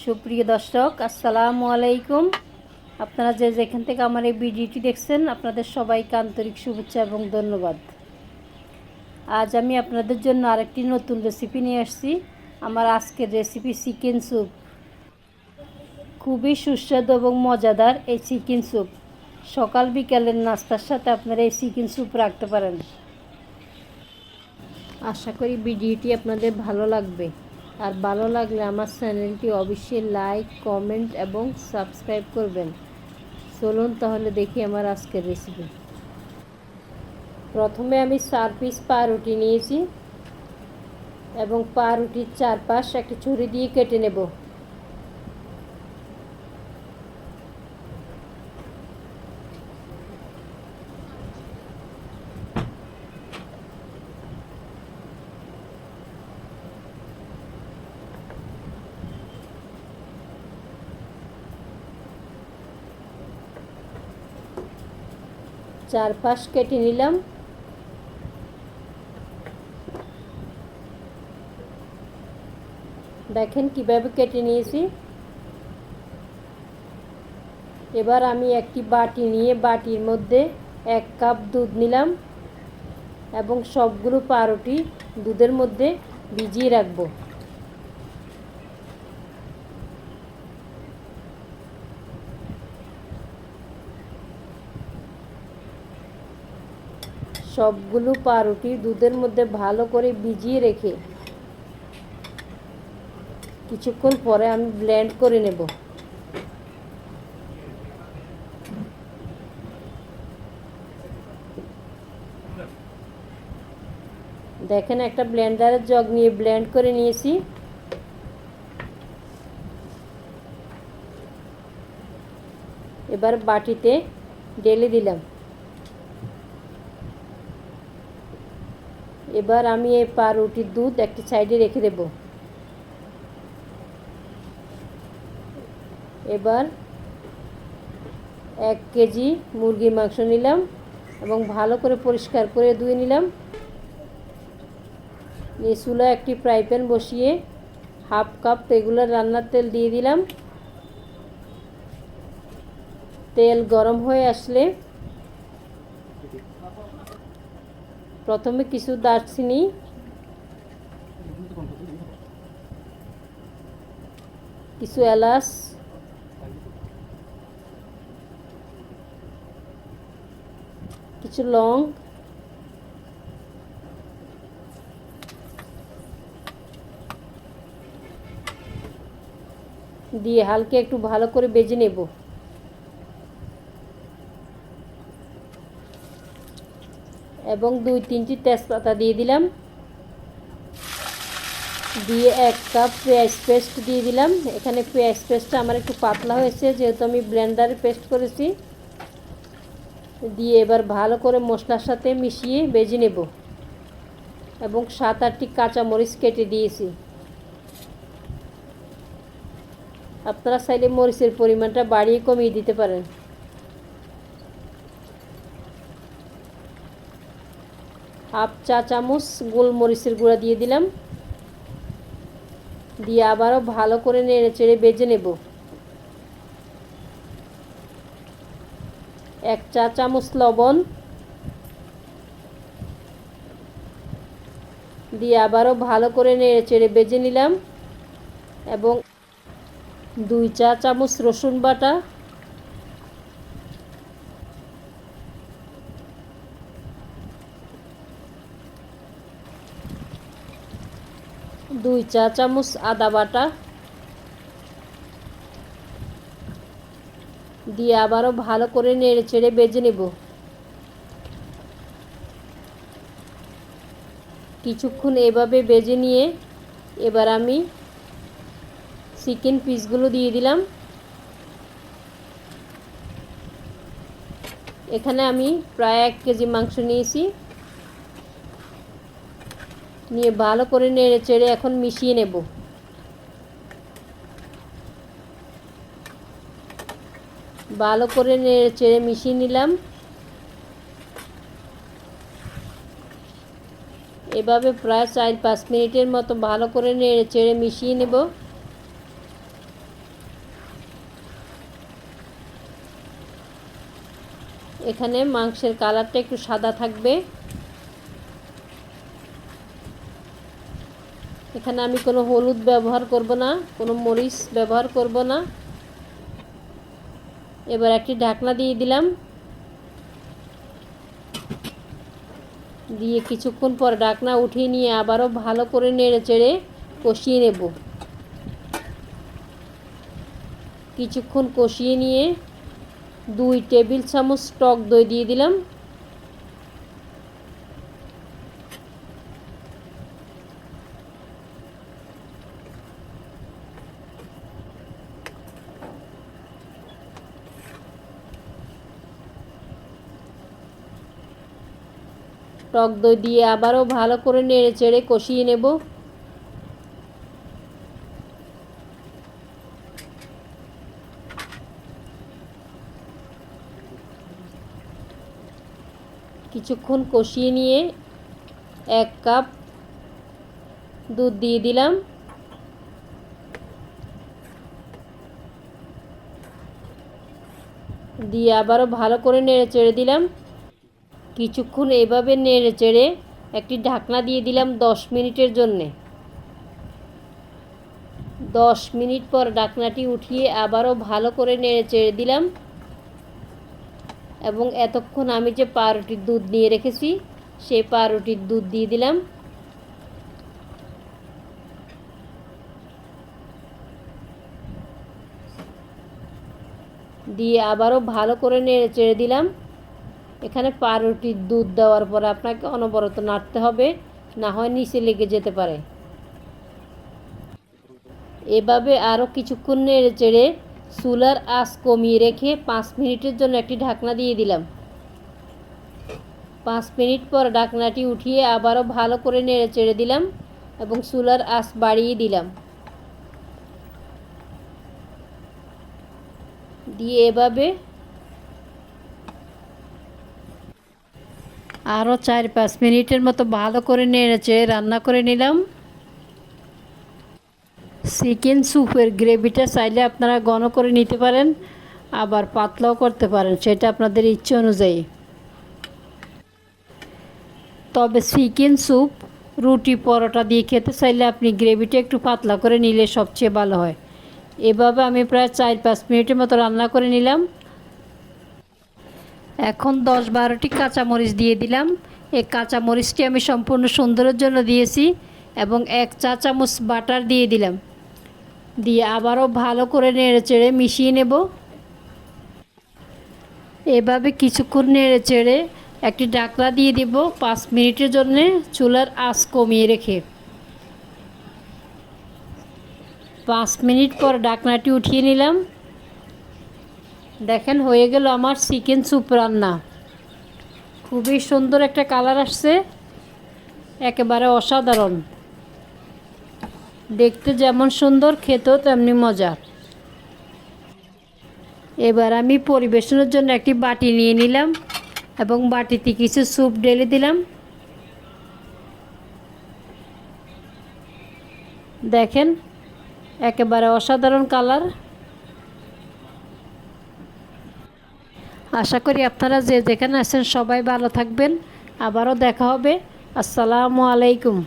সুপ্রিয় দর্শক, আসসালামু আলাইকুম। আপনারা যে যেখান থেকে আমার এই ভিডিওটি দেখছেন, আপনাদের সবাইকে আন্তরিক শুভেচ্ছা এবং ধন্যবাদ। আজ আমি আপনাদের জন্য আরেকটি নতুন রেসিপি নিয়ে আসছি। আমার আজকের রেসিপি চিকেন স্যুপ। খুবই সুস্বাদু এবং মজাদার এই চিকেন স্যুপ সকাল বিকালের নাস্তার সাথে আপনারা এই চিকেন স্যুপ রাখতে পারেন। আশা করি ভিডিওটি আপনাদের ভালো লাগবে। আর ভালো লাগলে আমার চ্যানেলটি অবশ্যই লাইক, কমেন্ট এবং সাবস্ক্রাইব করবেন। চলুন তাহলে দেখি আমার আজকের রেসিপি। প্রথমে আমি 4 পিস পাউরুটি নিয়েছি এবং পাউরুটির চারপাশ একটা ছুরি দিয়ে কেটে নেব। চারপাশ কেটে নিলাম। দেখেন কিভাবে কেটে নিয়েছি। এবার আমি একটি বাটি নিয়ে বাটির মধ্যে 1 কাপ দুধ নিলাম এবং সবগুলো পাউরুটি দুধের মধ্যে ভিজিয়ে রাখবো। সবগুলো পাউরুটি দুধের মধ্যে ভালো করে ভিজিয়ে রেখে কিছুক্ষণ পরে আমি ব্লেন্ড করে নেব। দেখেন একটা ব্লেন্ডারের জগ নিয়ে ব্লেন্ড করে নিয়েছি। এবার বাটিতে ঢেলে দিলাম। এবার আমি এই পাউরুটির দুধ একটি সাইডে রেখে দেব। এবার 1 কেজি মুরগির মাংস নিলাম এবং ভালো করে পরিষ্কার করে ধুয়ে নিলাম। নিয়ে চুলায় একটি ফ্রাই প্যান বসিয়ে 1/2 কাপ রেগুলার রান্নার তেল দিয়ে দিলাম। তেল গরম হয়ে আসলে প্রথমে কিছু দারচিনি, কিছু এলাচ, কিছু লং, দিয়ে হালকা একটু ভালো করে ভেজে নেব। এবং 2-3টি তেজপাতা দিয়ে দিলাম। দিয়ে 1 কাপ পেঁয়াজ পেস্ট দিয়ে দিলাম। এখানে পেঁয়াজ পেস্টটা আমার একটু পাতলা হয়েছে যেহেতু আমি ব্লেন্ডারে পেস্ট করেছি। দিয়ে এবার ভালো করে মশলার সাথে মিশিয়ে ভেজে নেব এবং 7-8টি কাঁচামরিচ কেটে দিয়েছি। আপনারা চাইলে মরিচের পরিমাণটা বাড়িয়ে কমিয়ে দিতে পারেন। হাফ চা চামচ গোলমরিচের গুঁড়া দিয়ে দিলাম। দিয়ে আবারও ভালো করে নেড়ে চেড়ে ভেজে নেব। 1 চা চামচ লবণ দিয়ে আবারও ভালো করে নেড়ে চেড়ে ভেজে নিলাম এবং 2 চা চামচ রসুন বাটা, 2 চা চামচ আদা বাটা দিয়ে আবারও ভালো করে নেড়ে চেড়ে ভেজে নেব। কিছুক্ষণ এভাবে ভেজে নিয়ে এবার আমি চিকেন পিসগুলো দিয়ে দিলাম। এখানে আমি প্রায় 1 কেজি মাংস নিয়েছি। নিয়ে ভালো করে নেড়ে চেড়ে এখন মিশিয়ে নেব। ভালো করে নেড়ে চেড়ে মিশিয়ে নিলাম। এভাবে প্রায় 4-5 মিনিটের মতো ভালো করে নেড়ে চেড়ে মিশিয়ে নেব। এখানে মাংসের কালারটা একটু সাদা থাকবে। এখানে আমি কোনো হলুদ ব্যবহার করব না, কোনো মরিচ ব্যবহার করব না। এবার একটি ঢাকনা দিয়ে দিলাম, দিয়ে কিছুক্ষণ পর ঢাকনা উঠিয়ে নিয়ে আবারও ভালো করে নেড়ে চেড়ে কষিয়ে নেব। কিছুক্ষণ কষিয়ে নিয়ে 2 টেবিল চামচ টক দই দিয়ে দিলাম। টক দই দিয়ে আবারও ভালো করে নেড়ে চেড়ে কষিয়ে নেব। কিছুক্ষণ কষিয়ে নিয়ে 1 কাপ দুধ দিয়ে দিলাম। দিয়ে আবারও ভালো করে নেড়ে চেড়ে দিলাম। কিছুক্ষণ এভাবে নেড়ে চেড়ে একটি ঢাকনা দিয়ে দিলাম 10 মিনিটের জন্যে। 10 মিনিট পর ঢাকনাটি উঠিয়ে আবারও ভালো করে নেড়ে চেড়ে দিলাম এবং এতক্ষণ আমি যে পাউরুটির দুধ নিয়ে রেখেছি সেই পাউরুটির দুধ দিয়ে দিলাম। দিয়ে আবারও ভালো করে নেড়ে চেড়ে দিলাম। এখানে পাউরুটির দুধ দেওয়ার পর আপনাকে অনবরত নাড়তে হবে, না হয় নিচে লেগে যেতে পারে। এভাবে আরও কিছুক্ষণ নেড়ে চেড়ে চুলার আঁচ কমিয়ে রেখে 5 মিনিটের জন্য একটি ঢাকনা দিয়ে দিলাম। 5 মিনিট পর ঢাকনাটি উঠিয়ে আবারও ভালো করে নেড়ে চেড়ে দিলাম এবং চুলার আঁচ বাড়িয়ে দিলাম। দিয়ে এভাবে আরও 4-5 মিনিটের মতো ভালো করে নেড়ে চেড়ে রান্না করে নিলাম। চিকেন স্যুপের গ্রেভিটা চাইলে আপনারা ঘন করে নিতে পারেন, আবার পাতলাও করতে পারেন, সেটা আপনাদের ইচ্ছে অনুযায়ী। তবে চিকেন স্যুপ রুটি পরোটা দিয়ে খেতে চাইলে আপনি গ্রেভিটা একটু পাতলা করে নিলে সবচেয়ে ভালো হয়। এভাবে আমি প্রায় 4-5 মিনিটের মতো রান্না করে নিলাম। এখন 10-12টি কাঁচামরিচ দিয়ে দিলাম। এই কাঁচামরিচটি আমি সম্পূর্ণ সুন্দরের জন্য দিয়েছি এবং 1 চা চামচ বাটার দিয়ে দিলাম। দিয়ে আবারও ভালো করে নেড়ে চেড়ে মিশিয়ে নেব। এভাবে কিছুক্ষণ নেড়ে চেড়ে একটি ঢাকনা দিয়ে দিব 5 মিনিটের জন্য চুলার আঁচ কমিয়ে রেখে। 5 মিনিট পর ঢাকনাটি উঠিয়ে নিলাম। দেখেন হয়ে গেল আমার চিকেন স্যুপ রান্না। খুবই সুন্দর একটা কালার আসছে, একেবারে অসাধারণ। দেখতে যেমন সুন্দর, খেতেও তেমনি মজা। এবার আমি পরিবেশনের জন্য একটি বাটি নিয়ে নিলাম এবং বাটিতে কিছু স্যুপ ঢেলে দিলাম। দেখেন একেবারে অসাধারণ কালার। আশা করি আপনারা যে যেখানে আছেন সবাই ভালো থাকবেন। আবারও দেখা হবে। আসসালামু আলাইকুম।